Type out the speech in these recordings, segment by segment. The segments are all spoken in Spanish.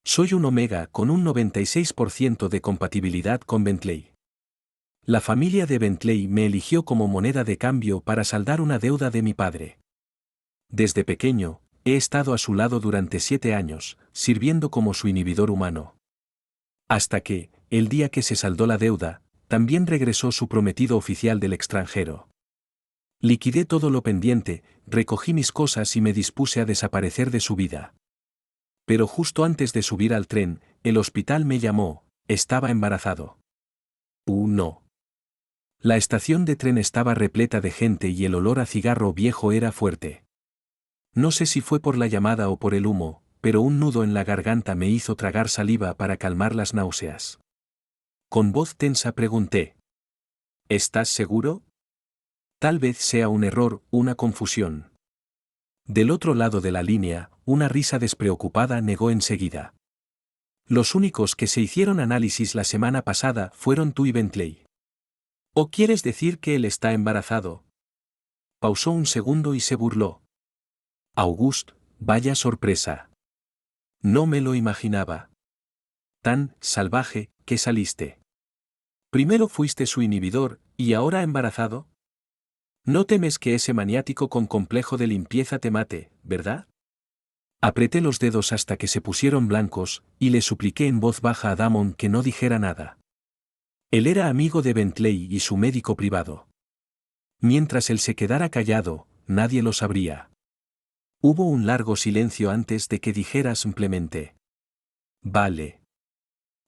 Soy un Omega con un 96% de compatibilidad con Bentley. La familia de Bentley me eligió como moneda de cambio para saldar una deuda de mi padre. Desde pequeño, he estado a su lado durante 7 años, sirviendo como su inhibidor humano. Hasta que, el día que se saldó la deuda, también regresó su prometido oficial del extranjero. Liquidé todo lo pendiente, recogí mis cosas y me dispuse a desaparecer de su vida. Pero justo antes de subir al tren, el hospital me llamó, estaba embarazado. No. La estación de tren estaba repleta de gente y el olor a cigarro viejo era fuerte. No sé si fue por la llamada o por el humo, pero un nudo en la garganta me hizo tragar saliva para calmar las náuseas. Con voz tensa pregunté. ¿Estás seguro? Tal vez sea un error, una confusión. Del otro lado de la línea, una risa despreocupada negó enseguida. Los únicos que se hicieron análisis la semana pasada fueron tú y Bentley. ¿O quieres decir que él está embarazado? Pausó un segundo y se burló. August, vaya sorpresa. No me lo imaginaba. Tan salvaje que saliste. Primero fuiste su inhibidor, y ahora embarazado. No temes que ese maniático con complejo de limpieza te mate, ¿verdad? Apreté los dedos hasta que se pusieron blancos, y le supliqué en voz baja a Damon que no dijera nada. Él era amigo de Bentley y su médico privado. Mientras él se quedara callado, nadie lo sabría. Hubo un largo silencio antes de que dijera simplemente. Vale.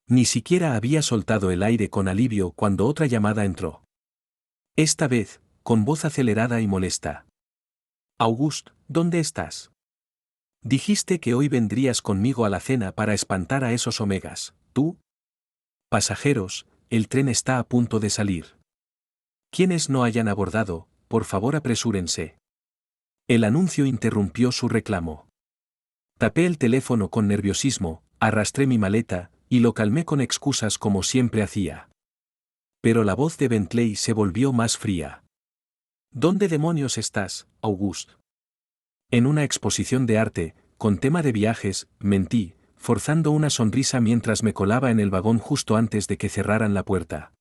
Ni siquiera había soltado el aire con alivio cuando otra llamada entró. Esta vez, con voz acelerada y molesta. August, ¿dónde estás? Dijiste que hoy vendrías conmigo a la cena para espantar a esos omegas, ¿tú? Pasajeros, el tren está a punto de salir. Quienes no hayan abordado, por favor apresúrense. El anuncio interrumpió su reclamo. Tapé el teléfono con nerviosismo, arrastré mi maleta, y lo calmé con excusas como siempre hacía. Pero la voz de Bentley se volvió más fría. ¿Dónde demonios estás, August? En una exposición de arte, con tema de viajes, mentí, forzando una sonrisa mientras me colaba en el vagón justo antes de que cerraran la puerta.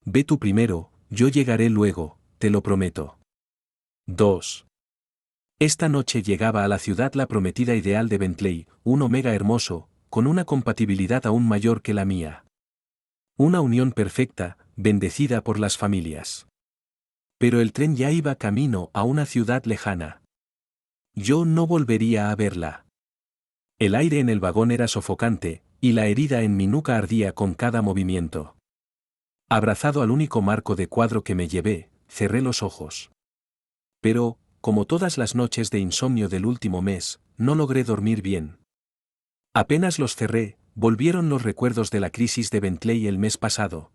Ve tú primero, yo llegaré luego, te lo prometo. 2. Esta noche llegaba a la ciudad la prometida ideal de Bentley, un Omega hermoso, con una compatibilidad aún mayor que la mía. Una unión perfecta, bendecida por las familias. Pero el tren ya iba camino a una ciudad lejana. Yo no volvería a verla. El aire en el vagón era sofocante, y la herida en mi nuca ardía con cada movimiento. Abrazado al único marco de cuadro que me llevé, cerré los ojos. Pero, como todas las noches de insomnio del último mes, no logré dormir bien. Apenas los cerré, volvieron los recuerdos de la crisis de Bentley el mes pasado.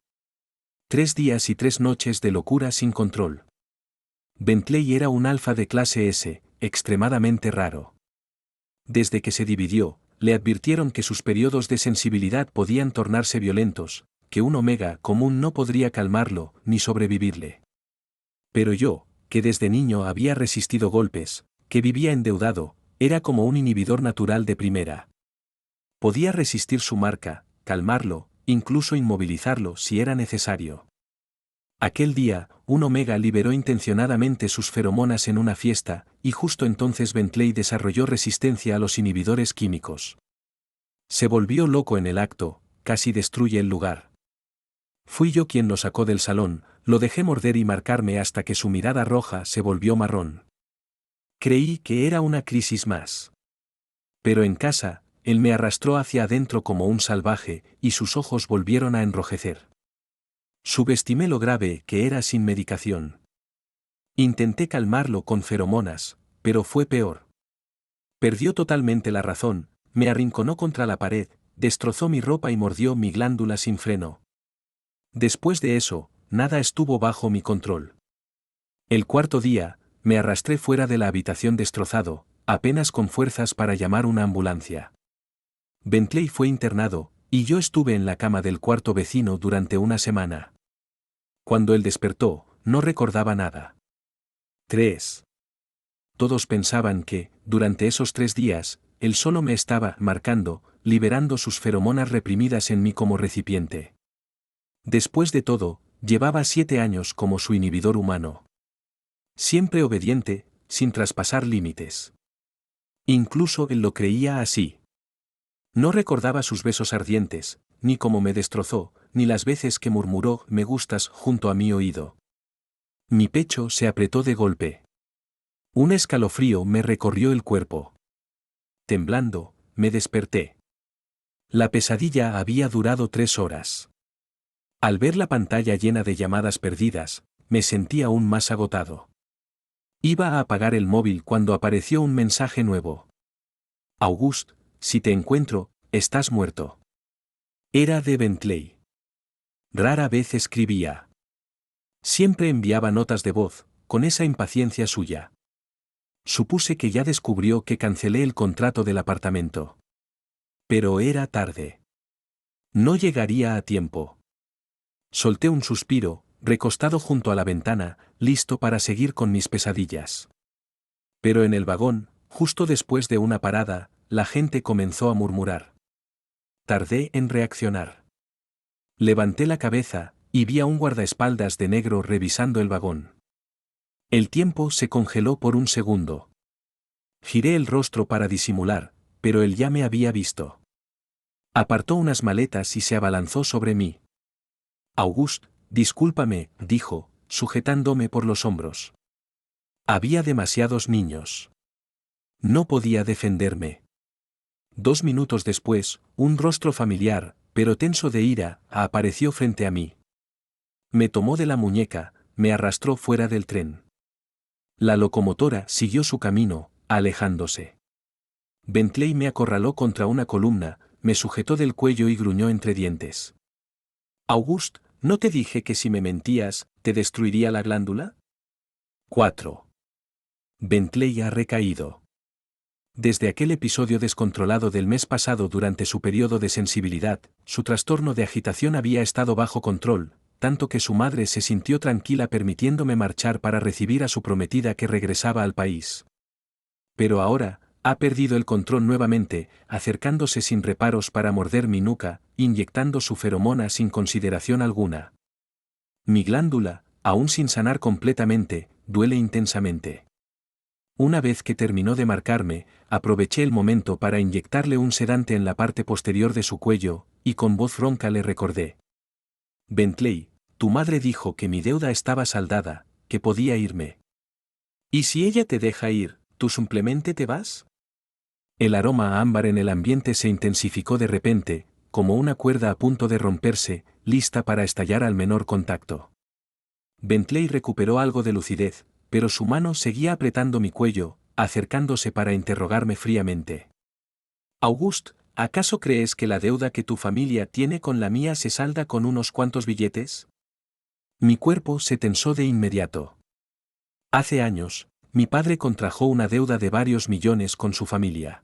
3 días y 3 noches de locura sin control. Bentley era un alfa de clase S, extremadamente raro. Desde que se dividió, le advirtieron que sus periodos de sensibilidad podían tornarse violentos, que un Omega común no podría calmarlo ni sobrevivirle. Pero yo, que desde niño había resistido golpes, que vivía endeudado, era como un inhibidor natural de primera. Podía resistir su marca, calmarlo, incluso inmovilizarlo si era necesario. Aquel día, un Omega liberó intencionadamente sus feromonas en una fiesta, y justo entonces Bentley desarrolló resistencia a los inhibidores químicos. Se volvió loco en el acto, casi destruye el lugar. Fui yo quien lo sacó del salón, lo dejé morder y marcarme hasta que su mirada roja se volvió marrón. Creí que era una crisis más. Pero en casa, él me arrastró hacia adentro como un salvaje, y sus ojos volvieron a enrojecer. Subestimé lo grave que era sin medicación. Intenté calmarlo con feromonas, pero fue peor. Perdió totalmente la razón, me arrinconó contra la pared, destrozó mi ropa y mordió mi glándula sin freno. Después de eso, nada estuvo bajo mi control. El cuarto día, me arrastré fuera de la habitación destrozado, apenas con fuerzas para llamar una ambulancia. Bentley fue internado, y yo estuve en la cama del cuarto vecino durante una semana. Cuando él despertó, no recordaba nada. 3. Todos pensaban que, durante esos 3 días, él solo me estaba marcando, liberando sus feromonas reprimidas en mí como recipiente. Después de todo, llevaba 7 años como su inhibidor humano. Siempre obediente, sin traspasar límites. Incluso él lo creía así. No recordaba sus besos ardientes, ni cómo me destrozó, ni las veces que murmuró «me gustas» junto a mi oído. Mi pecho se apretó de golpe. Un escalofrío me recorrió el cuerpo. Temblando, me desperté. La pesadilla había durado 3 horas. Al ver la pantalla llena de llamadas perdidas, me sentí aún más agotado. Iba a apagar el móvil cuando apareció un mensaje nuevo. August, si te encuentro, estás muerto. Era de Bentley. Rara vez escribía. Siempre enviaba notas de voz, con esa impaciencia suya. Supuse que ya descubrió que cancelé el contrato del apartamento. Pero era tarde. No llegaría a tiempo. Solté un suspiro, recostado junto a la ventana, listo para seguir con mis pesadillas. Pero en el vagón, justo después de una parada, la gente comenzó a murmurar. Tardé en reaccionar. Levanté la cabeza, y vi a un guardaespaldas de negro revisando el vagón. El tiempo se congeló por un segundo. Giré el rostro para disimular, pero él ya me había visto. Apartó unas maletas y se abalanzó sobre mí. August, discúlpame, dijo, sujetándome por los hombros. Había demasiados niños. No podía defenderme. 2 minutos después, un rostro familiar, pero tenso de ira, apareció frente a mí. Me tomó de la muñeca, me arrastró fuera del tren. La locomotora siguió su camino, alejándose. Bentley me acorraló contra una columna, me sujetó del cuello y gruñó entre dientes. August, ¿no te dije que si me mentías, te destruiría la glándula? 4. Bentley ha recaído. Desde aquel episodio descontrolado del mes pasado durante su periodo de sensibilidad, su trastorno de agitación había estado bajo control, tanto que su madre se sintió tranquila permitiéndome marchar para recibir a su prometida que regresaba al país. Pero ahora, ha perdido el control nuevamente, acercándose sin reparos para morder mi nuca, inyectando su feromona sin consideración alguna. Mi glándula, aún sin sanar completamente, duele intensamente. Una vez que terminó de marcarme, aproveché el momento para inyectarle un sedante en la parte posterior de su cuello, y con voz ronca le recordé. Bentley, tu madre dijo que mi deuda estaba saldada, que podía irme. ¿Y si ella te deja ir, tú simplemente te vas? El aroma a ámbar en el ambiente se intensificó de repente, como una cuerda a punto de romperse, lista para estallar al menor contacto. Bentley recuperó algo de lucidez, pero su mano seguía apretando mi cuello, acercándose para interrogarme fríamente. August, ¿acaso crees que la deuda que tu familia tiene con la mía se salda con unos cuantos billetes? Mi cuerpo se tensó de inmediato. Hace años, mi padre contrajo una deuda de varios millones con su familia.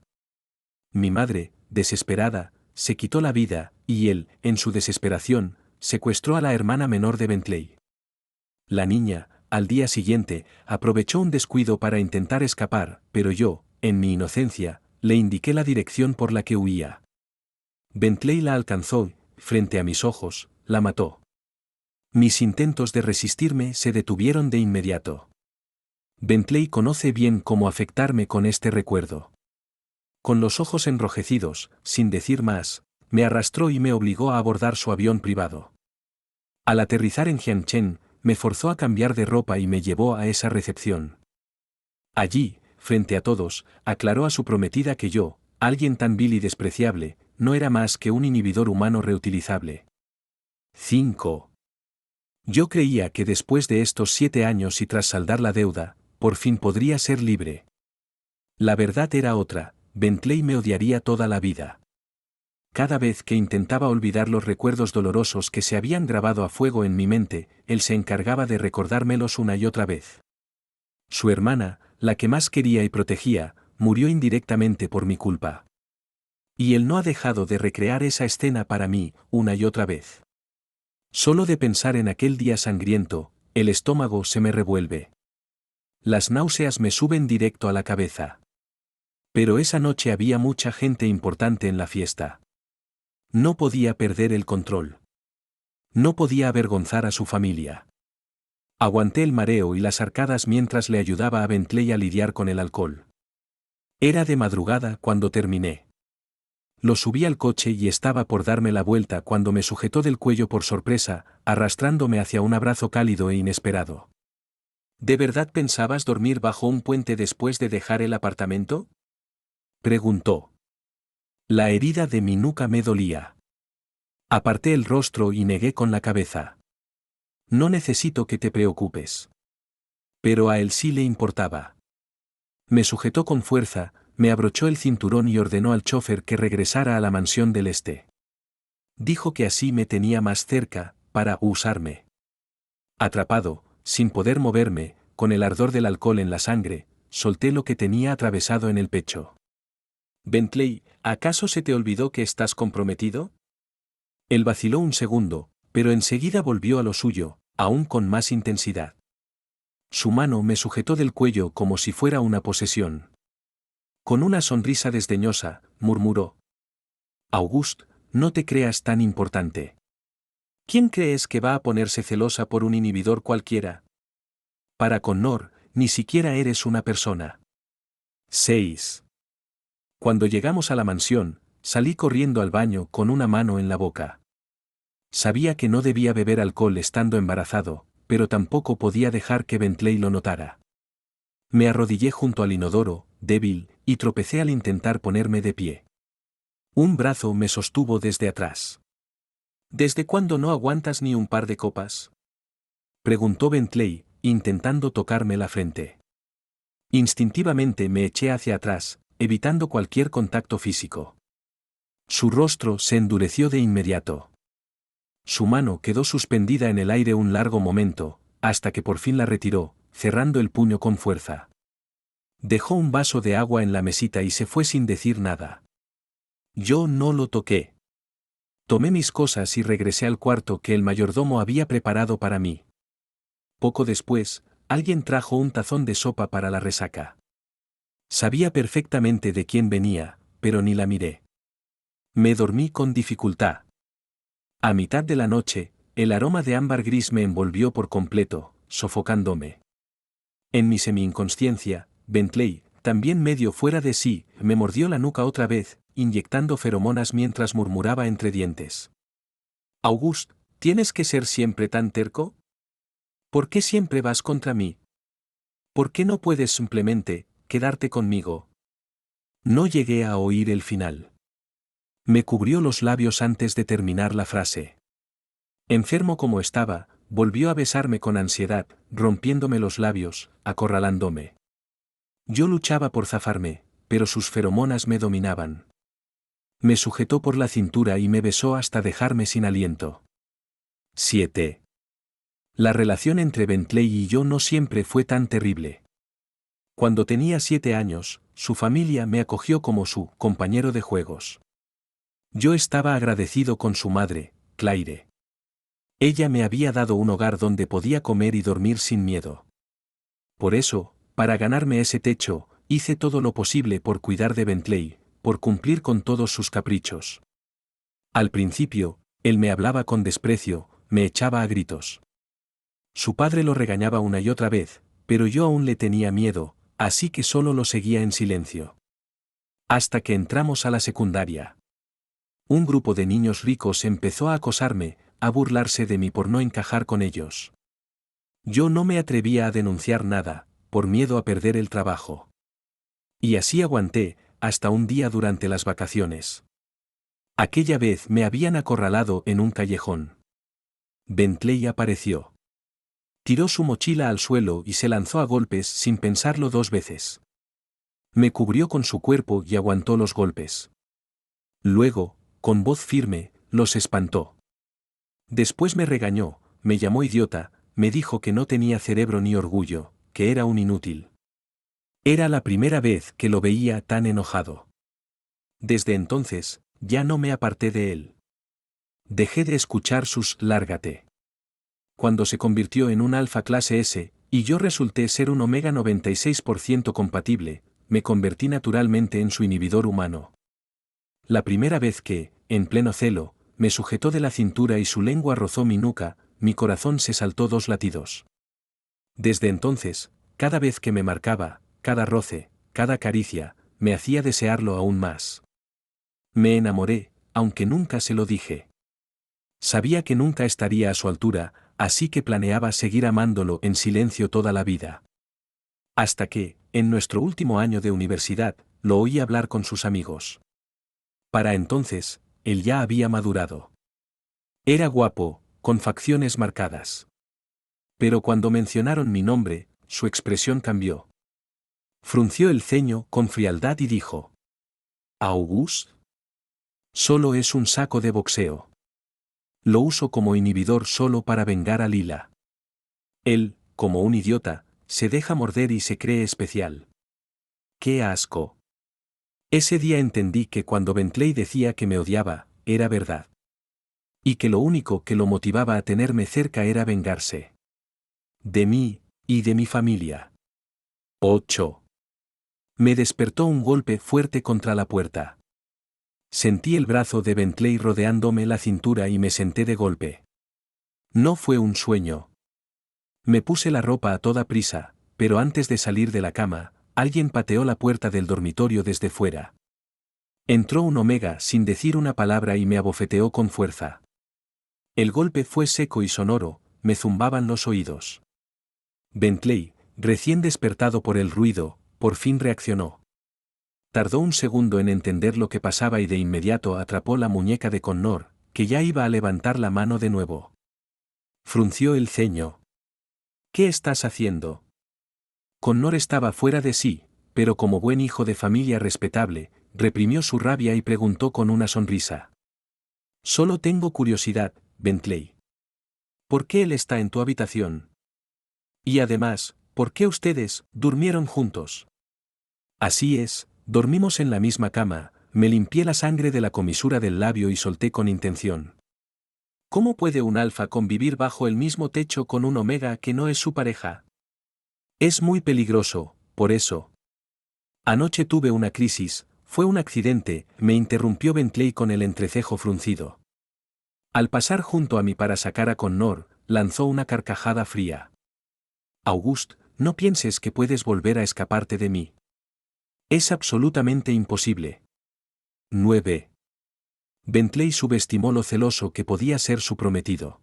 Mi madre, desesperada, se quitó la vida, y él, en su desesperación, secuestró a la hermana menor de Bentley. La niña, al día siguiente, aprovechó un descuido para intentar escapar, pero yo, en mi inocencia, le indiqué la dirección por la que huía. Bentley la alcanzó y, frente a mis ojos, la mató. Mis intentos de resistirme se detuvieron de inmediato. Bentley conoce bien cómo afectarme con este recuerdo. Con los ojos enrojecidos, sin decir más, me arrastró y me obligó a abordar su avión privado. Al aterrizar en Jiangchen, me forzó a cambiar de ropa y me llevó a esa recepción. Allí, frente a todos, aclaró a su prometida que yo, alguien tan vil y despreciable, no era más que un inhibidor humano reutilizable. 5. Yo creía que después de estos 7 años y tras saldar la deuda, por fin podría ser libre. La verdad era otra, Bentley me odiaría toda la vida. Cada vez que intentaba olvidar los recuerdos dolorosos que se habían grabado a fuego en mi mente, él se encargaba de recordármelos una y otra vez. Su hermana, la que más quería y protegía, murió indirectamente por mi culpa. Y él no ha dejado de recrear esa escena para mí, una y otra vez. Solo de pensar en aquel día sangriento, el estómago se me revuelve. Las náuseas me suben directo a la cabeza. Pero esa noche había mucha gente importante en la fiesta. No podía perder el control. No podía avergonzar a su familia. Aguanté el mareo y las arcadas mientras le ayudaba a Bentley a lidiar con el alcohol. Era de madrugada cuando terminé. Lo subí al coche y estaba por darme la vuelta cuando me sujetó del cuello por sorpresa, arrastrándome hacia un abrazo cálido e inesperado. ¿De verdad pensabas dormir bajo un puente después de dejar el apartamento?, preguntó. La herida de mi nuca me dolía. Aparté el rostro y negué con la cabeza. No necesito que te preocupes. Pero a él sí le importaba. Me sujetó con fuerza, me abrochó el cinturón y ordenó al chofer que regresara a la mansión del este. Dijo que así me tenía más cerca, para usarme. Atrapado, sin poder moverme, con el ardor del alcohol en la sangre, solté lo que tenía atravesado en el pecho. Bentley, ¿acaso se te olvidó que estás comprometido? Él vaciló un segundo, pero enseguida volvió a lo suyo, aún con más intensidad. Su mano me sujetó del cuello como si fuera una posesión. Con una sonrisa desdeñosa, murmuró. Auguste, no te creas tan importante. ¿Quién crees que va a ponerse celosa por un inhibidor cualquiera? Para Connor, ni siquiera eres una persona. 6. Cuando llegamos a la mansión, salí corriendo al baño con una mano en la boca. Sabía que no debía beber alcohol estando embarazado, pero tampoco podía dejar que Bentley lo notara. Me arrodillé junto al inodoro, débil, y tropecé al intentar ponerme de pie. Un brazo me sostuvo desde atrás. ¿Desde cuándo no aguantas ni un par de copas?, preguntó Bentley, intentando tocarme la frente. Instintivamente me eché hacia atrás, evitando cualquier contacto físico. Su rostro se endureció de inmediato. Su mano quedó suspendida en el aire un largo momento, hasta que por fin la retiró, cerrando el puño con fuerza. Dejó un vaso de agua en la mesita y se fue sin decir nada. Yo no lo toqué. Tomé mis cosas y regresé al cuarto que el mayordomo había preparado para mí. Poco después, alguien trajo un tazón de sopa para la resaca. Sabía perfectamente de quién venía, pero ni la miré. Me dormí con dificultad. A mitad de la noche, el aroma de ámbar gris me envolvió por completo, sofocándome. En mi semi-inconsciencia, Bentley, también medio fuera de sí, me mordió la nuca otra vez, inyectando feromonas mientras murmuraba entre dientes. Auguste, ¿tienes que ser siempre tan terco? ¿Por qué siempre vas contra mí? ¿Por qué no puedes simplemente quedarte conmigo? No llegué a oír el final. Me cubrió los labios antes de terminar la frase. Enfermo como estaba, volvió a besarme con ansiedad, rompiéndome los labios, acorralándome. Yo luchaba por zafarme, pero sus feromonas me dominaban. Me sujetó por la cintura y me besó hasta dejarme sin aliento. 7. La relación entre Bentley y yo no siempre fue tan terrible. Cuando tenía 7 años, su familia me acogió como su compañero de juegos. Yo estaba agradecido con su madre, Claire. Ella me había dado un hogar donde podía comer y dormir sin miedo. Por eso, para ganarme ese techo, hice todo lo posible por cuidar de Bentley, por cumplir con todos sus caprichos. Al principio, él me hablaba con desprecio, me echaba a gritos. Su padre lo regañaba una y otra vez, pero yo aún le tenía miedo, así que solo lo seguía en silencio. Hasta que entramos a la secundaria. Un grupo de niños ricos empezó a acosarme, a burlarse de mí por no encajar con ellos. Yo no me atrevía a denunciar nada, por miedo a perder el trabajo. Y así aguanté, hasta un día durante las vacaciones. Aquella vez me habían acorralado en un callejón. Bentley apareció. Tiró su mochila al suelo y se lanzó a golpes sin pensarlo 2 veces. Me cubrió con su cuerpo y aguantó los golpes. Luego, con voz firme, los espantó. Después me regañó, me llamó idiota, me dijo que no tenía cerebro ni orgullo, que era un inútil. Era la primera vez que lo veía tan enojado. Desde entonces, ya no me aparté de él. Dejé de escuchar sus «lárgate». Cuando se convirtió en un alfa clase S, y yo resulté ser un omega 96% compatible, me convertí naturalmente en su inhibidor humano. La primera vez que, en pleno celo, me sujetó de la cintura y su lengua rozó mi nuca, mi corazón se saltó 2 latidos. Desde entonces, cada vez que me marcaba, cada roce, cada caricia, me hacía desearlo aún más. Me enamoré, aunque nunca se lo dije. Sabía que nunca estaría a su altura, así que planeaba seguir amándolo en silencio toda la vida. Hasta que, en nuestro último año de universidad, lo oí hablar con sus amigos. Para entonces, él ya había madurado. Era guapo, con facciones marcadas. Pero cuando mencionaron mi nombre, su expresión cambió. Frunció el ceño con frialdad y dijo: ¿Auguste? Solo es un saco de boxeo. Lo uso como inhibidor solo para vengar a Lila. Él, como un idiota, se deja morder y se cree especial. ¡Qué asco! Ese día entendí que cuando Bentley decía que me odiaba, era verdad. Y que lo único que lo motivaba a tenerme cerca era vengarse. De mí, y de mi familia. 8. Me despertó un golpe fuerte contra la puerta. Sentí el brazo de Bentley rodeándome la cintura y me senté de golpe. No fue un sueño. Me puse la ropa a toda prisa, pero antes de salir de la cama, alguien pateó la puerta del dormitorio desde fuera. Entró un Omega sin decir una palabra y me abofeteó con fuerza. El golpe fue seco y sonoro, me zumbaban los oídos. Bentley, recién despertado por el ruido, por fin reaccionó. Tardó un segundo en entender lo que pasaba y de inmediato atrapó la muñeca de Connor, que ya iba a levantar la mano de nuevo. Frunció el ceño. ¿Qué estás haciendo? Connor estaba fuera de sí, pero como buen hijo de familia respetable, reprimió su rabia y preguntó con una sonrisa. Solo tengo curiosidad, Bentley. ¿Por qué él está en tu habitación? Y además, ¿por qué ustedes durmieron juntos? Así es, dormimos en la misma cama, me limpié la sangre de la comisura del labio y solté con intención. ¿Cómo puede un alfa convivir bajo el mismo techo con un omega que no es su pareja? Es muy peligroso, por eso. Anoche tuve una crisis, fue un accidente, me interrumpió Bentley con el entrecejo fruncido. Al pasar junto a mí para sacar a Connor, lanzó una carcajada fría. Auguste, no pienses que puedes volver a escaparte de mí. Es absolutamente imposible. 9. Bentley subestimó lo celoso que podía ser su prometido.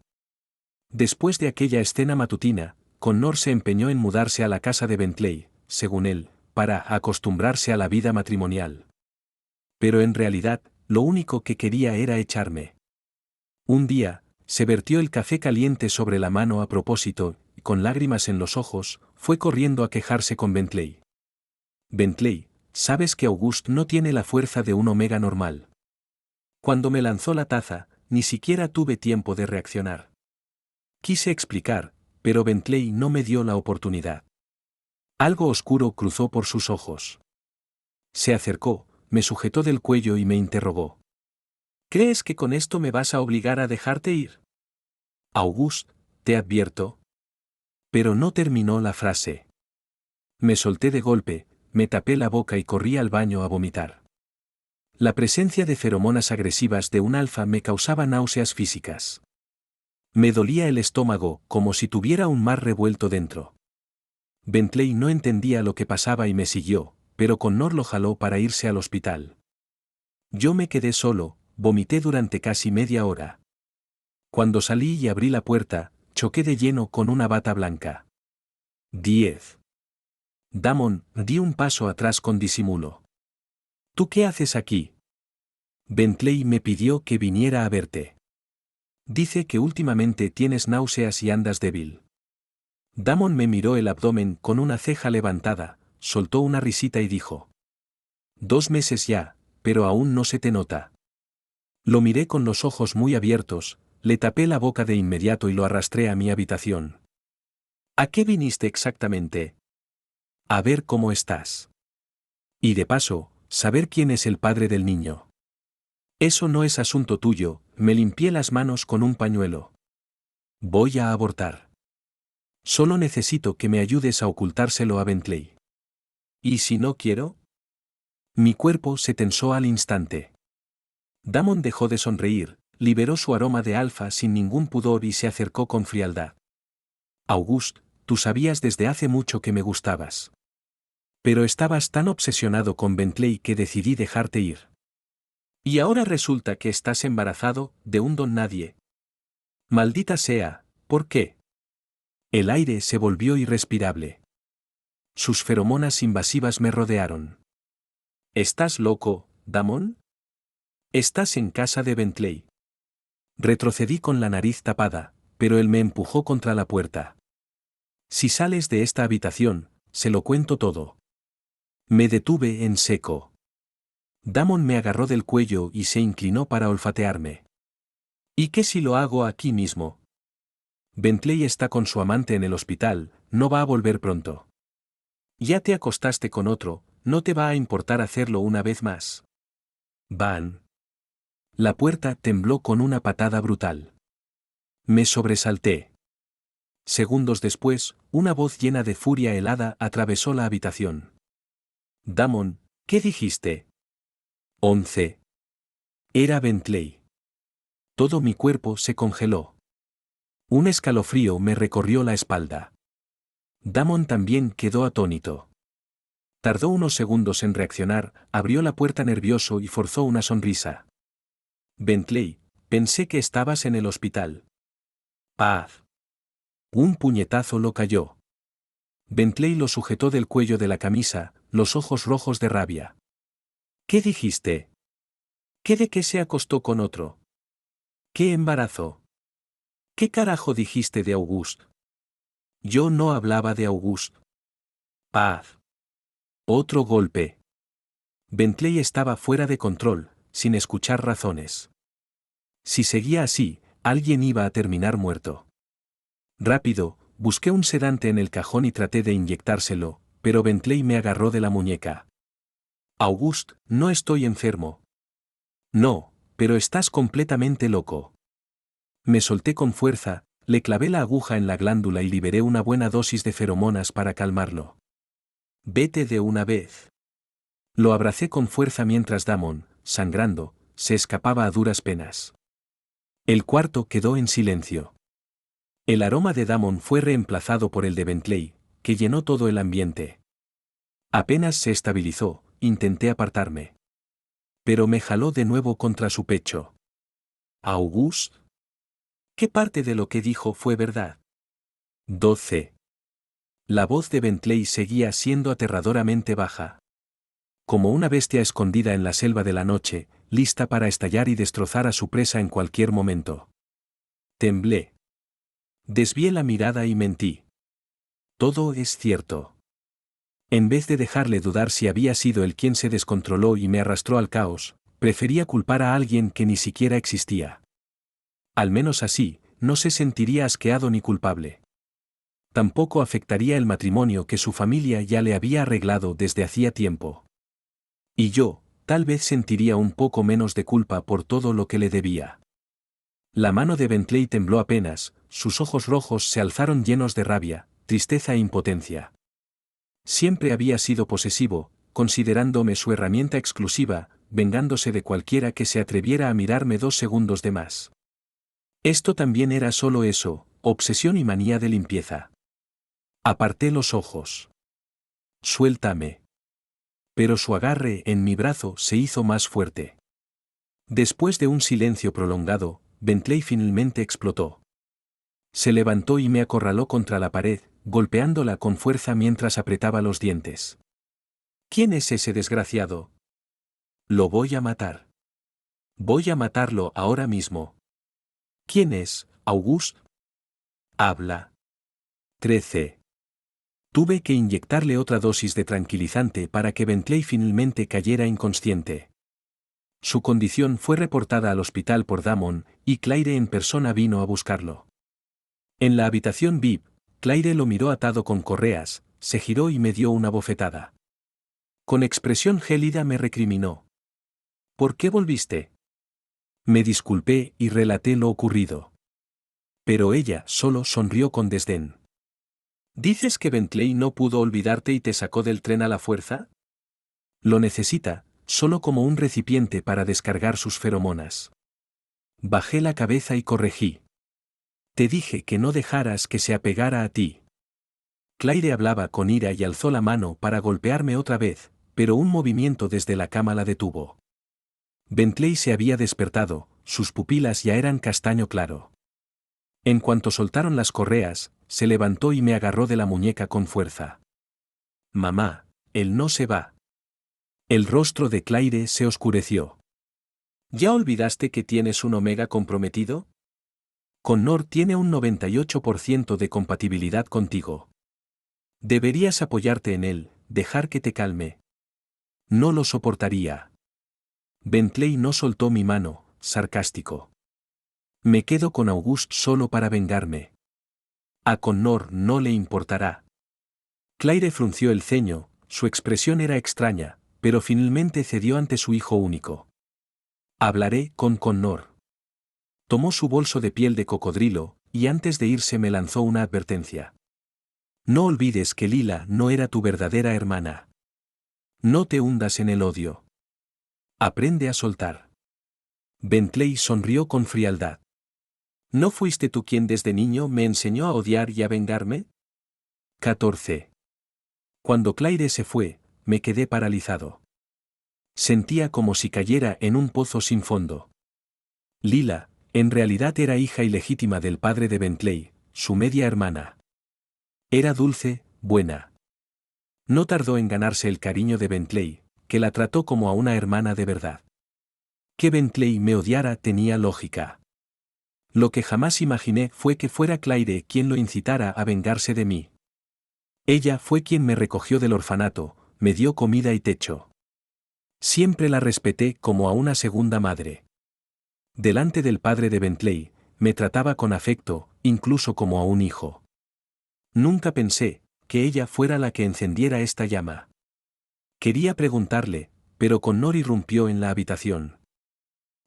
Después de aquella escena matutina, Connor se empeñó en mudarse a la casa de Bentley, según él, para acostumbrarse a la vida matrimonial. Pero en realidad, lo único que quería era echarme. Un día, se vertió el café caliente sobre la mano a propósito, y con lágrimas en los ojos, fue corriendo a quejarse con Bentley. Bentley, sabes que Auguste no tiene la fuerza de un omega normal. Cuando me lanzó la taza, ni siquiera tuve tiempo de reaccionar. Quise explicar, pero Bentley no me dio la oportunidad. Algo oscuro cruzó por sus ojos. Se acercó, me sujetó del cuello y me interrogó. ¿Crees que con esto me vas a obligar a dejarte ir? Auguste, te advierto. Pero no terminó la frase. Me solté de golpe, me tapé la boca y corrí al baño a vomitar. La presencia de feromonas agresivas de un alfa me causaba náuseas físicas. Me dolía el estómago, como si tuviera un mar revuelto dentro. Bentley no entendía lo que pasaba y me siguió, pero Connor lo jaló para irse al hospital. Yo me quedé solo, vomité durante casi media hora. Cuando salí y abrí la puerta, choqué de lleno con una bata blanca. 10. Damon, di un paso atrás con disimulo. ¿Tú qué haces aquí? Bentley me pidió que viniera a verte. Dice que últimamente tienes náuseas y andas débil. Damon me miró el abdomen con una ceja levantada, soltó una risita y dijo. 2 meses ya, pero aún no se te nota. Lo miré con los ojos muy abiertos, le tapé la boca de inmediato y lo arrastré a mi habitación. ¿A qué viniste exactamente? A ver cómo estás. Y de paso, saber quién es el padre del niño. Eso no es asunto tuyo, me limpié las manos con un pañuelo. Voy a abortar. Solo necesito que me ayudes a ocultárselo a Bentley. ¿Y si no quiero? Mi cuerpo se tensó al instante. Damon dejó de sonreír, liberó su aroma de alfa sin ningún pudor y se acercó con frialdad. Auguste, tú sabías desde hace mucho que me gustabas. Pero estabas tan obsesionado con Bentley que decidí dejarte ir. Y ahora resulta que estás embarazado de un don nadie. Maldita sea, ¿por qué? El aire se volvió irrespirable. Sus feromonas invasivas me rodearon. ¿Estás loco, Damon? Estás en casa de Bentley. Retrocedí con la nariz tapada, pero él me empujó contra la puerta. Si sales de esta habitación, se lo cuento todo. Me detuve en seco. Damon me agarró del cuello y se inclinó para olfatearme. ¿Y qué si lo hago aquí mismo? Bentley está con su amante en el hospital, no va a volver pronto. Ya te acostaste con otro, no te va a importar hacerlo una vez más. Van. La puerta tembló con una patada brutal. Me sobresalté. Segundos después, una voz llena de furia helada atravesó la habitación. Damon, ¿qué dijiste? 11. Era Bentley. Todo mi cuerpo se congeló. Un escalofrío me recorrió la espalda. Damon también quedó atónito. Tardó unos segundos en reaccionar, abrió la puerta nervioso y forzó una sonrisa. Bentley, pensé que estabas en el hospital. Paz. Un puñetazo lo cayó. Bentley lo sujetó del cuello de la camisa, los ojos rojos de rabia. ¿Qué dijiste? ¿Qué de qué se acostó con otro? ¿Qué embarazo? ¿Qué carajo dijiste de Auguste? Yo no hablaba de Auguste. Paz. Otro golpe. Bentley estaba fuera de control, sin escuchar razones. Si seguía así, alguien iba a terminar muerto. Rápido, busqué un sedante en el cajón y traté de inyectárselo, pero Bentley me agarró de la muñeca. Auguste, no estoy enfermo. No, pero estás completamente loco. Me solté con fuerza, le clavé la aguja en la glándula y liberé una buena dosis de feromonas para calmarlo. Vete de una vez. Lo abracé con fuerza mientras Damon, sangrando, se escapaba a duras penas. El cuarto quedó en silencio. El aroma de Damon fue reemplazado por el de Bentley, que llenó todo el ambiente. Apenas se estabilizó, intenté apartarme. Pero me jaló de nuevo contra su pecho. ¿Auguste? ¿Qué parte de lo que dijo fue verdad? 12. La voz de Bentley seguía siendo aterradoramente baja. Como una bestia escondida en la selva de la noche, lista para estallar y destrozar a su presa en cualquier momento. Temblé. Desvié la mirada y mentí. Todo es cierto. En vez de dejarle dudar si había sido él quien se descontroló y me arrastró al caos, prefería culpar a alguien que ni siquiera existía. Al menos así, no se sentiría asqueado ni culpable. Tampoco afectaría el matrimonio que su familia ya le había arreglado desde hacía tiempo. Y yo, tal vez sentiría un poco menos de culpa por todo lo que le debía. La mano de Bentley tembló apenas, sus ojos rojos se alzaron llenos de rabia, tristeza e impotencia. Siempre había sido posesivo, considerándome su herramienta exclusiva, vengándose de cualquiera que se atreviera a mirarme 2 segundos de más. Esto también era solo eso, obsesión y manía de limpieza. Aparté los ojos. Suéltame. Pero su agarre en mi brazo se hizo más fuerte. Después de un silencio prolongado, Bentley finalmente explotó. Se levantó y me acorraló contra la pared, golpeándola con fuerza mientras apretaba los dientes. ¿Quién es ese desgraciado? Lo voy a matar. Voy a matarlo ahora mismo. ¿Quién es, Auguste? Habla. 13. Tuve que inyectarle otra dosis de tranquilizante para que Bentley finalmente cayera inconsciente. Su condición fue reportada al hospital por Damon, y Claire en persona vino a buscarlo. En la habitación VIP, Claire lo miró atado con correas, se giró y me dio una bofetada. Con expresión gélida me recriminó. ¿Por qué volviste? Me disculpé y relaté lo ocurrido. Pero ella solo sonrió con desdén. ¿Dices que Bentley no pudo olvidarte y te sacó del tren a la fuerza? Lo necesita, solo como un recipiente para descargar sus feromonas. Bajé la cabeza y corregí. Te dije que no dejaras que se apegara a ti. Claire hablaba con ira y alzó la mano para golpearme otra vez, pero un movimiento desde la cama la detuvo. Bentley se había despertado, sus pupilas ya eran castaño claro. En cuanto soltaron las correas, se levantó y me agarró de la muñeca con fuerza. Mamá, él no se va. El rostro de Claire se oscureció. ¿Ya olvidaste que tienes un omega comprometido? Connor tiene un 98% de compatibilidad contigo. Deberías apoyarte en él, dejar que te calme. No lo soportaría. Bentley no soltó mi mano, sarcástico. Me quedo con August solo para vengarme. A Connor no le importará. Claire frunció el ceño, su expresión era extraña, pero finalmente cedió ante su hijo único. Hablaré con Connor. Tomó su bolso de piel de cocodrilo, y antes de irse me lanzó una advertencia. No olvides que Lila no era tu verdadera hermana. No te hundas en el odio. Aprende a soltar. Bentley sonrió con frialdad. ¿No fuiste tú quien desde niño me enseñó a odiar y a vengarme? 14. Cuando Claire se fue, me quedé paralizado. Sentía como si cayera en un pozo sin fondo. Lila, en realidad era hija ilegítima del padre de Bentley, su media hermana. Era dulce, buena. No tardó en ganarse el cariño de Bentley, que la trató como a una hermana de verdad. Que Bentley me odiara tenía lógica. Lo que jamás imaginé fue que fuera Claire quien lo incitara a vengarse de mí. Ella fue quien me recogió del orfanato, me dio comida y techo. Siempre la respeté como a una segunda madre. Delante del padre de Bentley, me trataba con afecto, incluso como a un hijo. Nunca pensé que ella fuera la que encendiera esta llama. Quería preguntarle, pero Connor irrumpió en la habitación.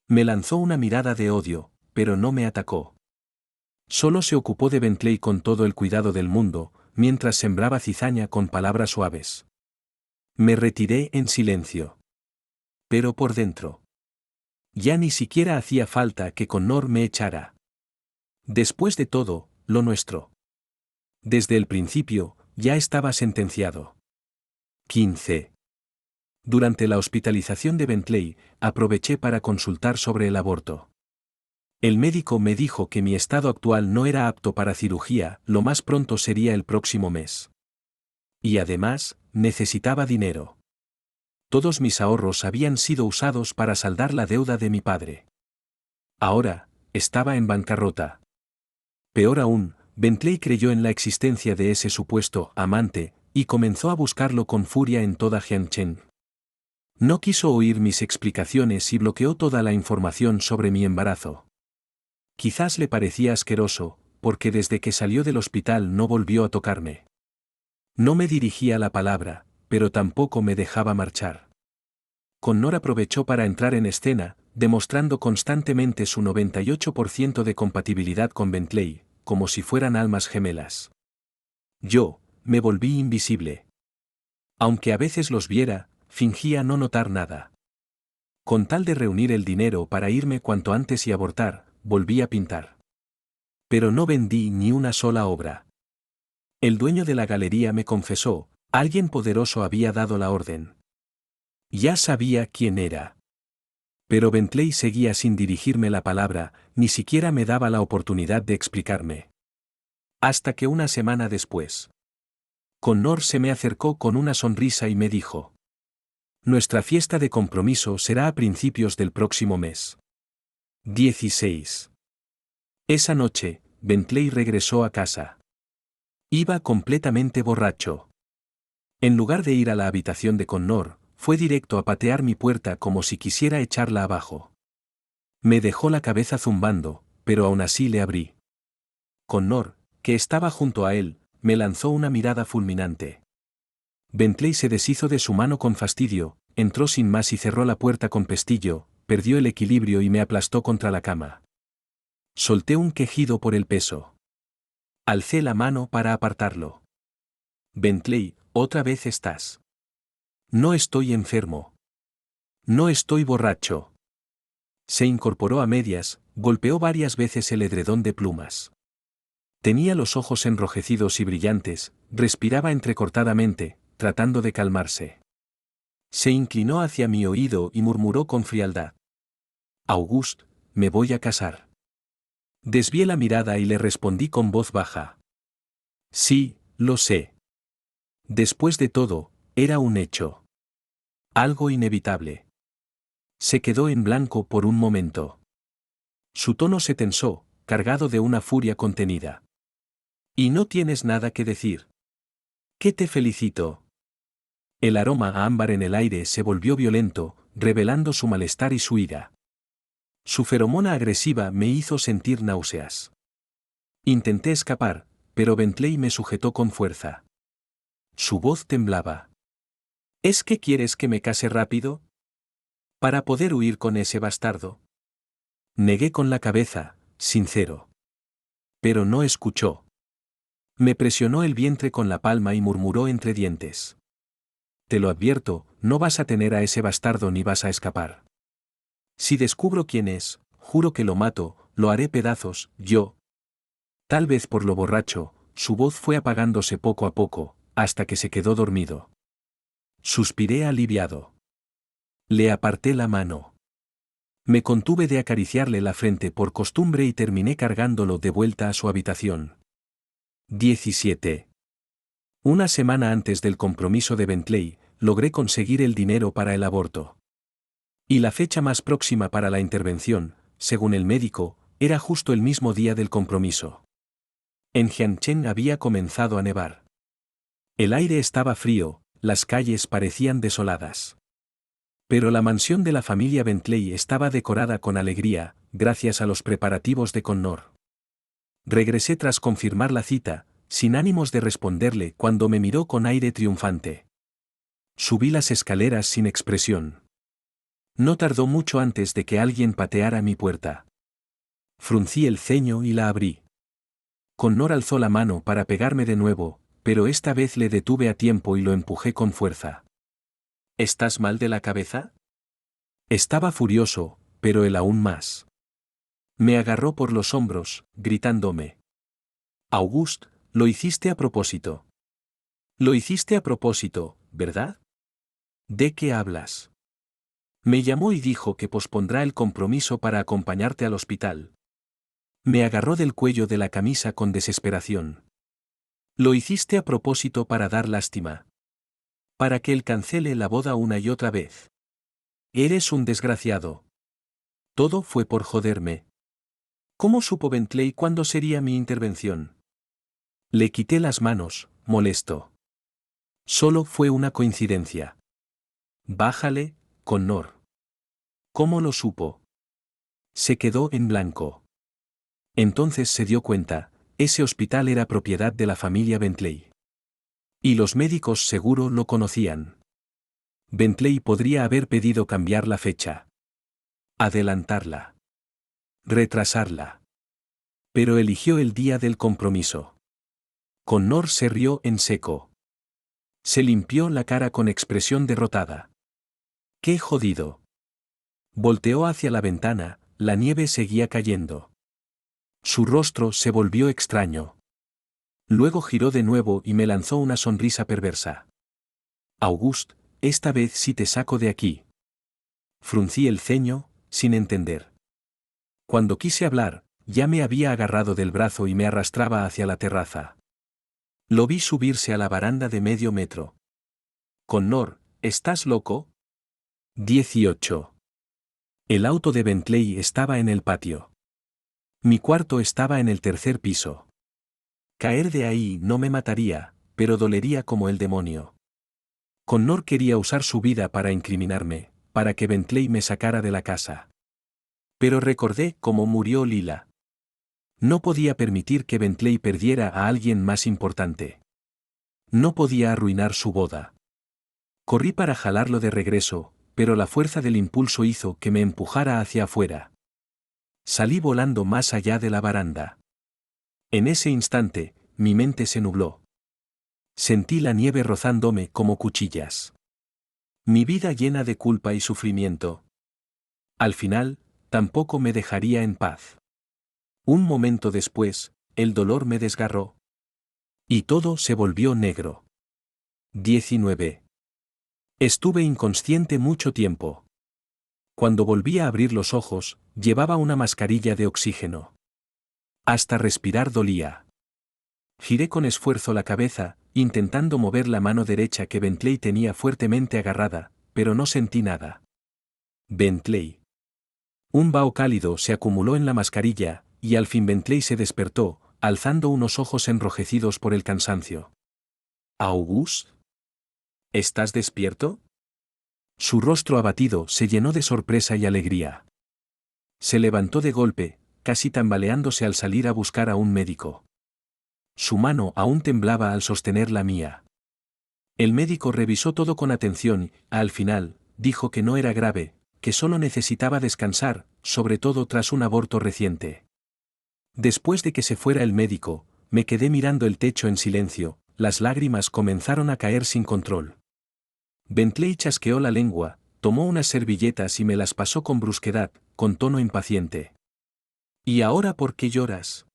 Me lanzó una mirada de odio, pero no me atacó. Solo se ocupó de Bentley con todo el cuidado del mundo, mientras sembraba cizaña con palabras suaves. Me retiré en silencio. Pero por dentro. Ya ni siquiera hacía falta que Connor me echara. Después de todo, lo nuestro. Desde el principio, ya estaba sentenciado. 15. Durante la hospitalización de Bentley, aproveché para consultar sobre el aborto. El médico me dijo que mi estado actual no era apto para cirugía, lo más pronto sería el próximo mes. Y además, necesitaba dinero. Todos mis ahorros habían sido usados para saldar la deuda de mi padre. Ahora, estaba en bancarrota. Peor aún, Bentley creyó en la existencia de ese supuesto amante, y comenzó a buscarlo con furia en toda Jiangchen. No quiso oír mis explicaciones y bloqueó toda la información sobre mi embarazo. Quizás le parecía asqueroso, porque desde que salió del hospital no volvió a tocarme. No me dirigía la palabra, pero tampoco me dejaba marchar. Connor aprovechó para entrar en escena, demostrando constantemente su 98% de compatibilidad con Bentley, como si fueran almas gemelas. Yo, me volví invisible. Aunque a veces los viera, fingía no notar nada. Con tal de reunir el dinero para irme cuanto antes y abortar, volví a pintar. Pero no vendí ni una sola obra. El dueño de la galería me confesó, alguien poderoso había dado la orden. Ya sabía quién era. Pero Bentley seguía sin dirigirme la palabra, ni siquiera me daba la oportunidad de explicarme. Hasta que una semana después. Connor se me acercó con una sonrisa y me dijo: Nuestra fiesta de compromiso será a principios del próximo mes. 16. Esa noche, Bentley regresó a casa. Iba completamente borracho. En lugar de ir a la habitación de Connor, fue directo a patear mi puerta como si quisiera echarla abajo. Me dejó la cabeza zumbando, pero aún así le abrí. Connor, que estaba junto a él, me lanzó una mirada fulminante. Bentley se deshizo de su mano con fastidio, entró sin más y cerró la puerta con pestillo, perdió el equilibrio y me aplastó contra la cama. Solté un quejido por el peso. Alcé la mano para apartarlo. Bentley, otra vez estás. No estoy enfermo. No estoy borracho. Se incorporó a medias, golpeó varias veces el edredón de plumas. Tenía los ojos enrojecidos y brillantes, respiraba entrecortadamente, tratando de calmarse. Se inclinó hacia mi oído y murmuró con frialdad. Auguste, me voy a casar. Desvié la mirada y le respondí con voz baja. Sí, lo sé. Después de todo, era un hecho. Algo inevitable. Se quedó en blanco por un momento. Su tono se tensó, cargado de una furia contenida. ¿Y no tienes nada que decir? ¿Qué te felicito? El aroma a ámbar en el aire se volvió violento, revelando su malestar y su ira. Su feromona agresiva me hizo sentir náuseas. Intenté escapar, pero Bentley me sujetó con fuerza. Su voz temblaba. ¿Es que quieres que me case rápido? Para poder huir con ese bastardo. Negué con la cabeza, sincero. Pero no escuchó. Me presionó el vientre con la palma y murmuró entre dientes. Te lo advierto, no vas a tener a ese bastardo ni vas a escapar. Si descubro quién es, juro que lo mato, lo haré pedazos, yo. Tal vez por lo borracho, su voz fue apagándose poco a poco, hasta que se quedó dormido. Suspiré aliviado. Le aparté la mano. Me contuve de acariciarle la frente por costumbre y terminé cargándolo de vuelta a su habitación. 17. Una semana antes del compromiso de Bentley, logré conseguir el dinero para el aborto. Y la fecha más próxima para la intervención, según el médico, era justo el mismo día del compromiso. En Jiangchen había comenzado a nevar. El aire estaba frío, las calles parecían desoladas. Pero la mansión de la familia Bentley estaba decorada con alegría, gracias a los preparativos de Connor. Regresé tras confirmar la cita, sin ánimos de responderle cuando me miró con aire triunfante. Subí las escaleras sin expresión. No tardó mucho antes de que alguien pateara mi puerta. Fruncí el ceño y la abrí. Connor alzó la mano para pegarme de nuevo, pero esta vez le detuve a tiempo y lo empujé con fuerza. ¿Estás mal de la cabeza? Estaba furioso, pero él aún más. Me agarró por los hombros, gritándome. Auguste, lo hiciste a propósito. Lo hiciste a propósito, ¿verdad? ¿De qué hablas? Me llamó y dijo que pospondrá el compromiso para acompañarte al hospital. Me agarró del cuello de la camisa con desesperación. Lo hiciste a propósito para dar lástima. Para que él cancele la boda una y otra vez. Eres un desgraciado. Todo fue por joderme. ¿Cómo supo Bentley cuándo sería mi intervención? Le quité las manos, molesto. Solo fue una coincidencia. Bájale, Connor. ¿Cómo lo supo? Se quedó en blanco. Entonces se dio cuenta, ese hospital era propiedad de la familia Bentley. Y los médicos seguro lo conocían. Bentley podría haber pedido cambiar la fecha. Adelantarla. Retrasarla. Pero eligió el día del compromiso. Connor se rió en seco. Se limpió la cara con expresión derrotada. ¡Qué jodido! Volteó hacia la ventana, la nieve seguía cayendo. Su rostro se volvió extraño. Luego giró de nuevo y me lanzó una sonrisa perversa. Auguste, esta vez sí te saco de aquí. Fruncí el ceño, sin entender. Cuando quise hablar, ya me había agarrado del brazo y me arrastraba hacia la terraza. Lo vi subirse a la baranda de medio metro. Connor, ¿estás loco? 18. El auto de Bentley estaba en el patio. Mi cuarto estaba en el tercer piso. Caer de ahí no me mataría, pero dolería como el demonio. Connor quería usar su vida para incriminarme, para que Bentley me sacara de la casa. Pero recordé cómo murió Lila. No podía permitir que Bentley perdiera a alguien más importante. No podía arruinar su boda. Corrí para jalarlo de regreso, pero la fuerza del impulso hizo que me empujara hacia afuera. Salí volando más allá de la baranda. En ese instante, mi mente se nubló. Sentí la nieve rozándome como cuchillas. Mi vida llena de culpa y sufrimiento. Al final, tampoco me dejaría en paz. Un momento después, el dolor me desgarró. Y todo se volvió negro. 19. Estuve inconsciente mucho tiempo. Cuando volví a abrir los ojos, llevaba una mascarilla de oxígeno. Hasta respirar dolía. Giré con esfuerzo la cabeza, intentando mover la mano derecha que Bentley tenía fuertemente agarrada, pero no sentí nada. Bentley. Un vaho cálido se acumuló en la mascarilla, y al fin Bentley se despertó, alzando unos ojos enrojecidos por el cansancio. ¿August? ¿Estás despierto? Su rostro abatido se llenó de sorpresa y alegría. Se levantó de golpe, casi tambaleándose al salir a buscar a un médico. Su mano aún temblaba al sostener la mía. El médico revisó todo con atención y, al final, dijo que no era grave, que solo necesitaba descansar, sobre todo tras un aborto reciente. Después de que se fuera el médico, me quedé mirando el techo en silencio, las lágrimas comenzaron a caer sin control. Bentley chasqueó la lengua, tomó unas servilletas y me las pasó con brusquedad, con tono impaciente. ¿Y ahora por qué lloras?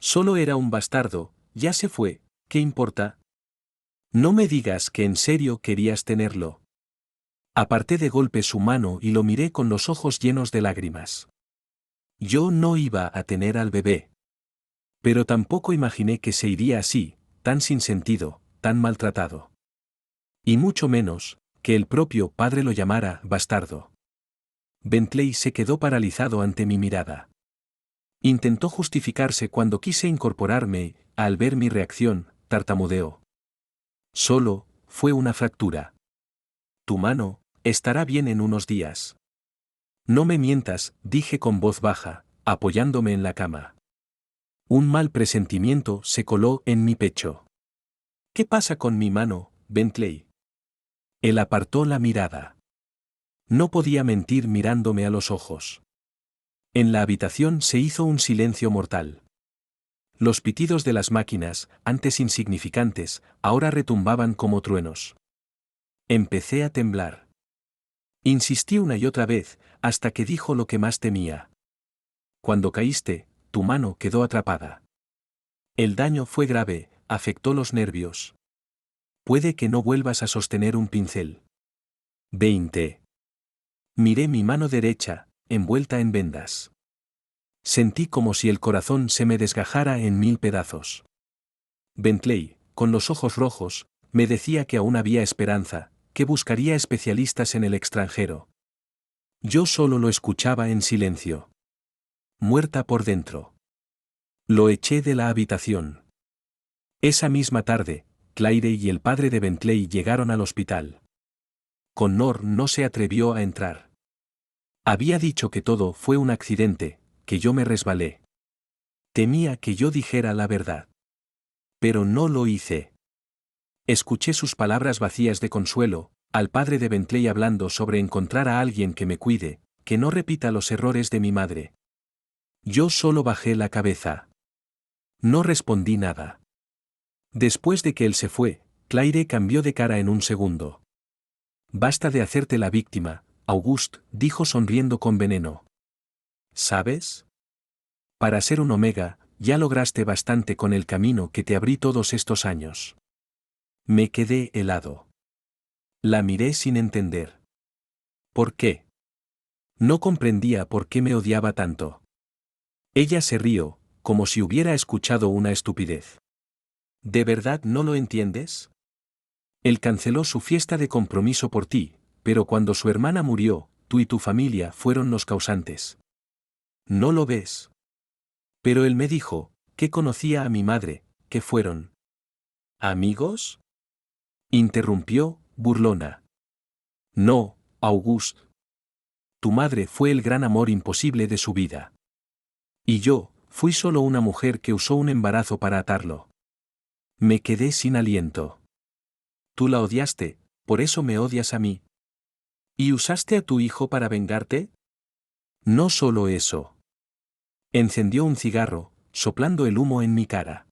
Solo era un bastardo, ya se fue, ¿qué importa? No me digas que en serio querías tenerlo. Aparté de golpe su mano y lo miré con los ojos llenos de lágrimas. Yo no iba a tener al bebé. Pero tampoco imaginé que se iría así, tan sin sentido, tan maltratado. Y mucho menos, que el propio padre lo llamara bastardo. Bentley se quedó paralizado ante mi mirada. Intentó justificarse cuando quise incorporarme y, al ver mi reacción, tartamudeó. Solo, fue una fractura. Tu mano, estará bien en unos días. No me mientas, dije con voz baja, apoyándome en la cama. Un mal presentimiento se coló en mi pecho. ¿Qué pasa con mi mano, Bentley? Él apartó la mirada. No podía mentir mirándome a los ojos. En la habitación se hizo un silencio mortal. Los pitidos de las máquinas, antes insignificantes, ahora retumbaban como truenos. Empecé a temblar. Insistí una y otra vez, hasta que dijo lo que más temía. Cuando caíste, tu mano quedó atrapada. El daño fue grave, afectó los nervios. Puede que no vuelvas a sostener un pincel. 20. Miré mi mano derecha, envuelta en vendas. Sentí como si el corazón se me desgajara en 1000 pedazos. Bentley, con los ojos rojos, me decía que aún había esperanza, que buscaría especialistas en el extranjero. Yo solo lo escuchaba en silencio. Muerta por dentro. Lo eché de la habitación. Esa misma tarde, Claire y el padre de Bentley llegaron al hospital. Connor no se atrevió a entrar. Había dicho que todo fue un accidente, que yo me resbalé. Temía que yo dijera la verdad. Pero no lo hice. Escuché sus palabras vacías de consuelo, al padre de Bentley hablando sobre encontrar a alguien que me cuide, que no repita los errores de mi madre. Yo solo bajé la cabeza. No respondí nada. Después de que él se fue, Claire cambió de cara en un segundo. Basta de hacerte la víctima, August, dijo sonriendo con veneno. ¿Sabes? Para ser un omega, ya lograste bastante con el camino que te abrí todos estos años. Me quedé helado. La miré sin entender. ¿Por qué? No comprendía por qué me odiaba tanto. Ella se rió, como si hubiera escuchado una estupidez. ¿De verdad no lo entiendes? Él canceló su fiesta de compromiso por ti, pero cuando su hermana murió, tú y tu familia fueron los causantes. ¿No lo ves? Pero él me dijo, que conocía a mi madre, que fueron. ¿Amigos? Interrumpió, burlona. No, August. Tu madre fue el gran amor imposible de su vida. Y yo, fui solo una mujer que usó un embarazo para atarlo. Me quedé sin aliento. Tú la odiaste, por eso me odias a mí. ¿Y usaste a tu hijo para vengarte? No solo eso. Encendió un cigarro, soplando el humo en mi cara.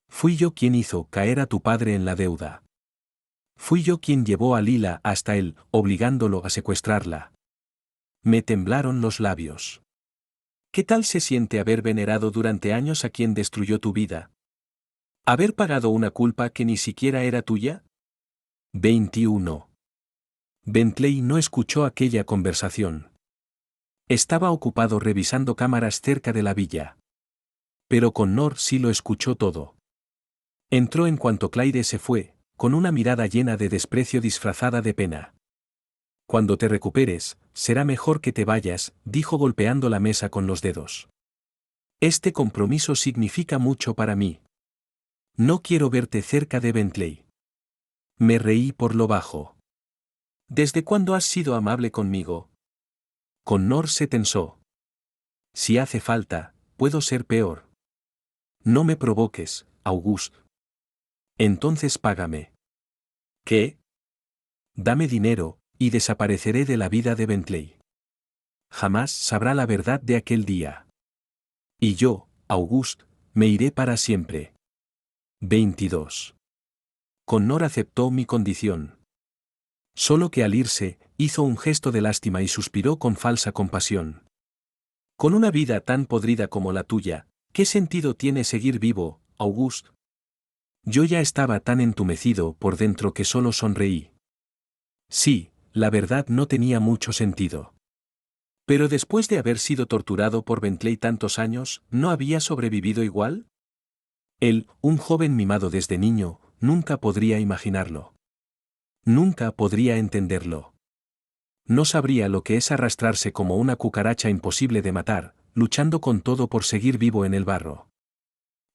Fui yo quien hizo caer a tu padre en la deuda. Fui yo quien llevó a Lila hasta él, obligándolo a secuestrarla. Me temblaron los labios. ¿Qué tal se siente haber venerado durante años a quien destruyó tu vida? ¿Haber pagado una culpa que ni siquiera era tuya? 21. Bentley no escuchó aquella conversación. Estaba ocupado revisando cámaras cerca de la villa. Pero Connor sí lo escuchó todo. Entró en cuanto Claire se fue, con una mirada llena de desprecio disfrazada de pena. Cuando te recuperes, será mejor que te vayas, dijo golpeando la mesa con los dedos. Este compromiso significa mucho para mí. No quiero verte cerca de Bentley. Me reí por lo bajo. ¿Desde cuándo has sido amable conmigo? Connor se tensó. Si hace falta, puedo ser peor. No me provoques, August. Entonces págame. ¿Qué? Dame dinero, y desapareceré de la vida de Bentley. Jamás sabrá la verdad de aquel día. Y yo, August, me iré para siempre. 22. Connor aceptó mi condición. Solo que al irse, hizo un gesto de lástima y suspiró con falsa compasión. Con una vida tan podrida como la tuya, ¿qué sentido tiene seguir vivo, August? Yo ya estaba tan entumecido por dentro que solo sonreí. Sí, la verdad no tenía mucho sentido. Pero después de haber sido torturado por Bentley tantos años, ¿no había sobrevivido igual? Él, un joven mimado desde niño, nunca podría imaginarlo. Nunca podría entenderlo. No sabría lo que es arrastrarse como una cucaracha imposible de matar, luchando con todo por seguir vivo en el barro.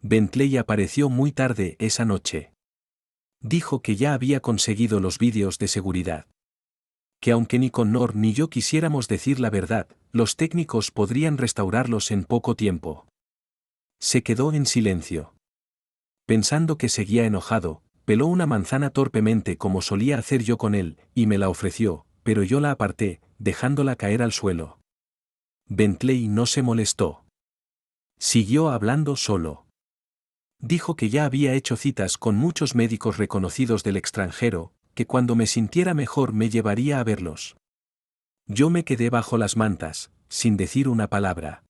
Bentley apareció muy tarde esa noche. Dijo que ya había conseguido los vídeos de seguridad. Que aunque ni Connor ni yo quisiéramos decir la verdad, los técnicos podrían restaurarlos en poco tiempo. Se quedó en silencio. Pensando que seguía enojado, peló una manzana torpemente como solía hacer yo con él, y me la ofreció, pero yo la aparté, dejándola caer al suelo. Bentley no se molestó. Siguió hablando solo. Dijo que ya había hecho citas con muchos médicos reconocidos del extranjero, que cuando me sintiera mejor me llevaría a verlos. Yo me quedé bajo las mantas, sin decir una palabra.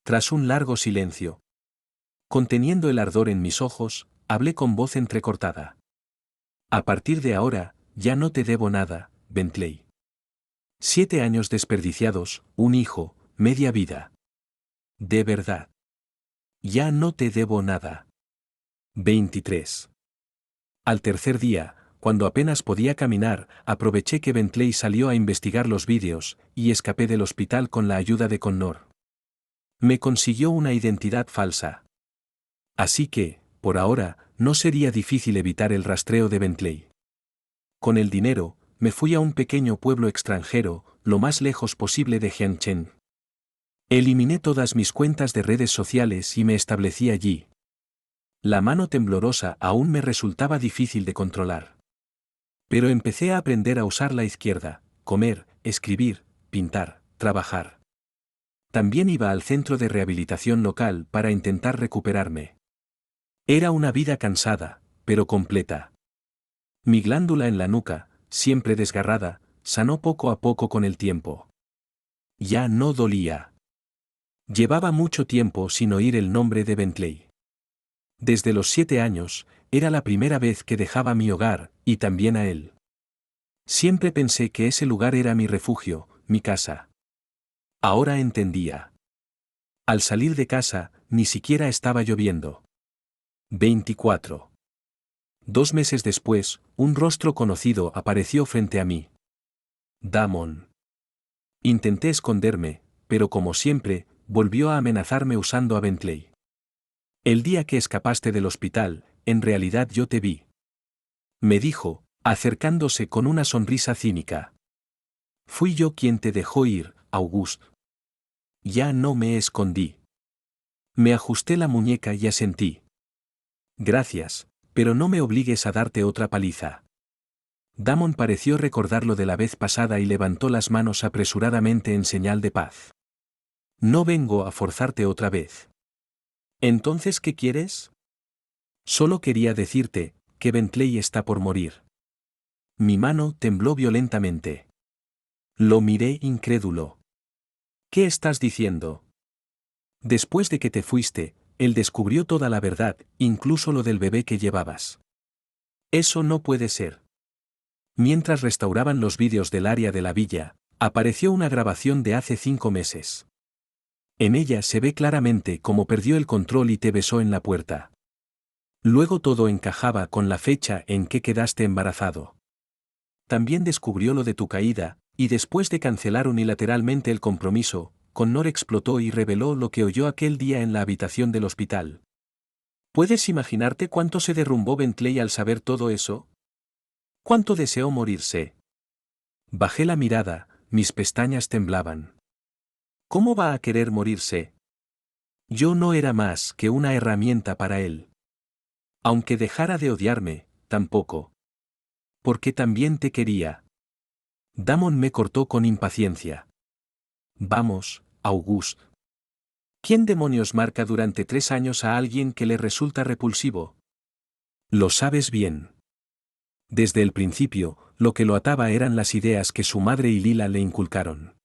Tras un largo silencio, conteniendo el ardor en mis ojos, hablé con voz entrecortada. A partir de ahora, ya no te debo nada, Bentley. 7 años desperdiciados, un hijo, media vida. De verdad. Ya no te debo nada. 23. Al tercer día, cuando apenas podía caminar, aproveché que Bentley salió a investigar los vídeos, y escapé del hospital con la ayuda de Connor. Me consiguió una identidad falsa. Así que, por ahora, no sería difícil evitar el rastreo de Bentley. Con el dinero, me fui a un pequeño pueblo extranjero, lo más lejos posible de Jiangchen. Eliminé todas mis cuentas de redes sociales y me establecí allí. La mano temblorosa aún me resultaba difícil de controlar. Pero empecé a aprender a usar la izquierda, comer, escribir, pintar, trabajar. También iba al centro de rehabilitación local para intentar recuperarme. Era una vida cansada, pero completa. Mi glándula en la nuca, siempre desgarrada, sanó poco a poco con el tiempo. Ya no dolía. Llevaba mucho tiempo sin oír el nombre de Bentley. Desde los 7 años, era la primera vez que dejaba mi hogar, y también a él. Siempre pensé que ese lugar era mi refugio, mi casa. Ahora entendía. Al salir de casa, ni siquiera estaba lloviendo. 24. 2 meses después, un rostro conocido apareció frente a mí. Damon. Intenté esconderme, pero como siempre, volvió a amenazarme usando a Bentley. El día que escapaste del hospital, en realidad yo te vi. Me dijo, acercándose con una sonrisa cínica. Fui yo quien te dejó ir, August. Ya no me escondí. Me ajusté la muñeca y asentí. Gracias, pero no me obligues a darte otra paliza. Damon pareció recordar lo de la vez pasada y levantó las manos apresuradamente en señal de paz. No vengo a forzarte otra vez. ¿Entonces qué quieres? Solo quería decirte, que Bentley está por morir. Mi mano tembló violentamente. Lo miré incrédulo. ¿Qué estás diciendo? Después de que te fuiste, él descubrió toda la verdad, incluso lo del bebé que llevabas. Eso no puede ser. Mientras restauraban los vídeos del área de la villa, apareció una grabación de hace 5 meses. En ella se ve claramente cómo perdió el control y te besó en la puerta. Luego todo encajaba con la fecha en que quedaste embarazado. También descubrió lo de tu caída, y después de cancelar unilateralmente el compromiso, Connor explotó y reveló lo que oyó aquel día en la habitación del hospital. ¿Puedes imaginarte cuánto se derrumbó Bentley al saber todo eso? ¿Cuánto deseó morirse? Bajé la mirada, mis pestañas temblaban. ¿Cómo va a querer morirse? Yo no era más que una herramienta para él. Aunque dejara de odiarme, tampoco. Porque también te quería. Damon me cortó con impaciencia. Vamos, August. ¿Quién demonios marca durante 3 años a alguien que le resulta repulsivo? Lo sabes bien. Desde el principio, lo que lo ataba eran las ideas que su madre y Lila le inculcaron.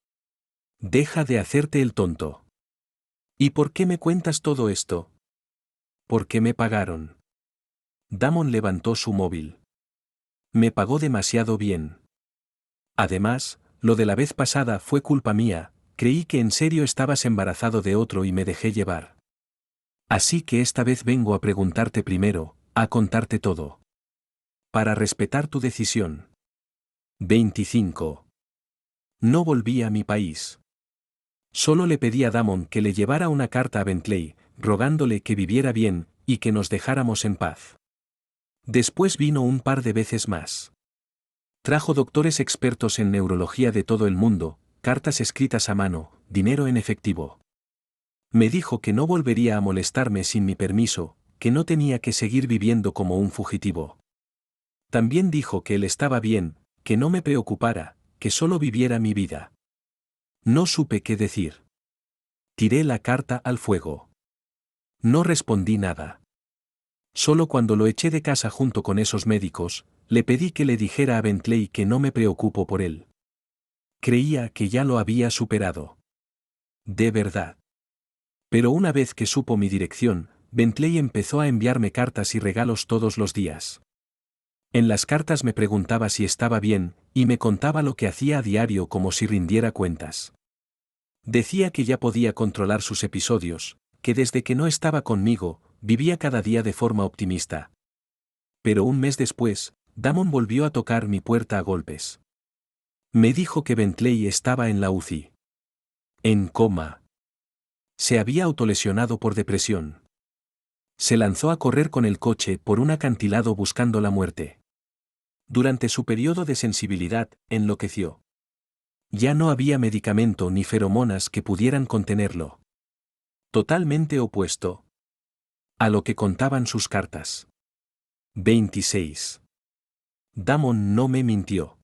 Deja de hacerte el tonto. ¿Y por qué me cuentas todo esto? ¿Por qué me pagaron? Damon levantó su móvil. Me pagó demasiado bien. Además, lo de la vez pasada fue culpa mía, creí que en serio estabas embarazado de otro y me dejé llevar. Así que esta vez vengo a preguntarte primero, a contarte todo. Para respetar tu decisión. 25. No volví a mi país. Solo le pedí a Damon que le llevara una carta a Bentley, rogándole que viviera bien, y que nos dejáramos en paz. Después vino un par de veces más. Trajo doctores expertos en neurología de todo el mundo, cartas escritas a mano, dinero en efectivo. Me dijo que no volvería a molestarme sin mi permiso, que no tenía que seguir viviendo como un fugitivo. También dijo que él estaba bien, que no me preocupara, que solo viviera mi vida. No supe qué decir. Tiré la carta al fuego. No respondí nada. Solo cuando lo eché de casa junto con esos médicos, le pedí que le dijera a Bentley que no me preocupo por él. Creía que ya lo había superado. De verdad. Pero una vez que supo mi dirección, Bentley empezó a enviarme cartas y regalos todos los días. En las cartas me preguntaba si estaba bien, y me contaba lo que hacía a diario como si rindiera cuentas. Decía que ya podía controlar sus episodios, que desde que no estaba conmigo, vivía cada día de forma optimista. Pero un mes después, Damon volvió a tocar mi puerta a golpes. Me dijo que Bentley estaba en la UCI. En coma. Se había autolesionado por depresión. Se lanzó a correr con el coche por un acantilado buscando la muerte. Durante su periodo de sensibilidad, enloqueció. Ya no había medicamento ni feromonas que pudieran contenerlo. Totalmente opuesto a lo que contaban sus cartas. 26. Damon no me mintió.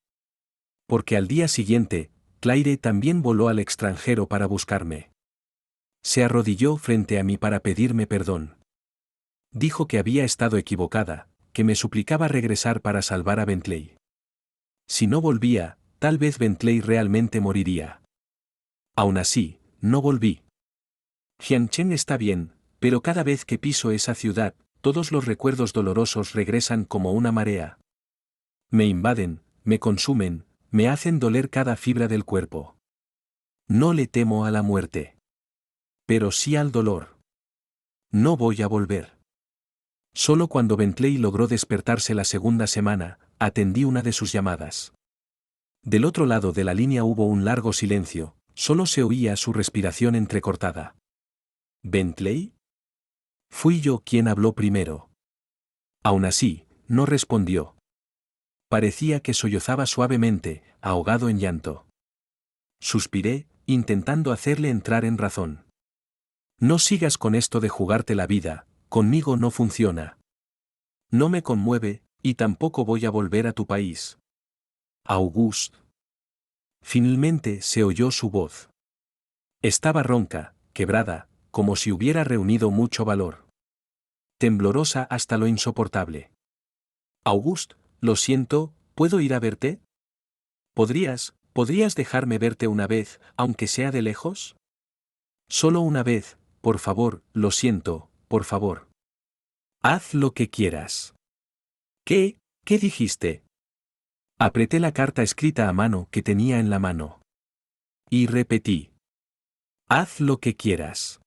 Porque al día siguiente, Claire también voló al extranjero para buscarme. Se arrodilló frente a mí para pedirme perdón. Dijo que había estado equivocada, que me suplicaba regresar para salvar a Bentley. Si no volvía, tal vez Bentley realmente moriría. Aún así, no volví. Jianchen está bien, pero cada vez que piso esa ciudad, todos los recuerdos dolorosos regresan como una marea. Me invaden, me consumen, me hacen doler cada fibra del cuerpo. No le temo a la muerte. Pero sí al dolor. No voy a volver. Solo cuando Bentley logró despertarse la segunda semana, atendí una de sus llamadas. Del otro lado de la línea hubo un largo silencio, solo se oía su respiración entrecortada. ¿Bentley? Fui yo quien habló primero. Aún así, no respondió. Parecía que sollozaba suavemente, ahogado en llanto. Suspiré, intentando hacerle entrar en razón. No sigas con esto de jugarte la vida, conmigo no funciona. No me conmueve, y tampoco voy a volver a tu país. August. Finalmente se oyó su voz. Estaba ronca, quebrada, como si hubiera reunido mucho valor. Temblorosa hasta lo insoportable. August, lo siento, ¿Puedo ir a verte? ¿Podrías dejarme verte una vez, aunque sea de lejos? Solo una vez, por favor, lo siento, por favor. Haz lo que quieras. ¿Qué? ¿Qué dijiste? Apreté la carta escrita a mano que tenía en la mano. Y repetí. Haz lo que quieras.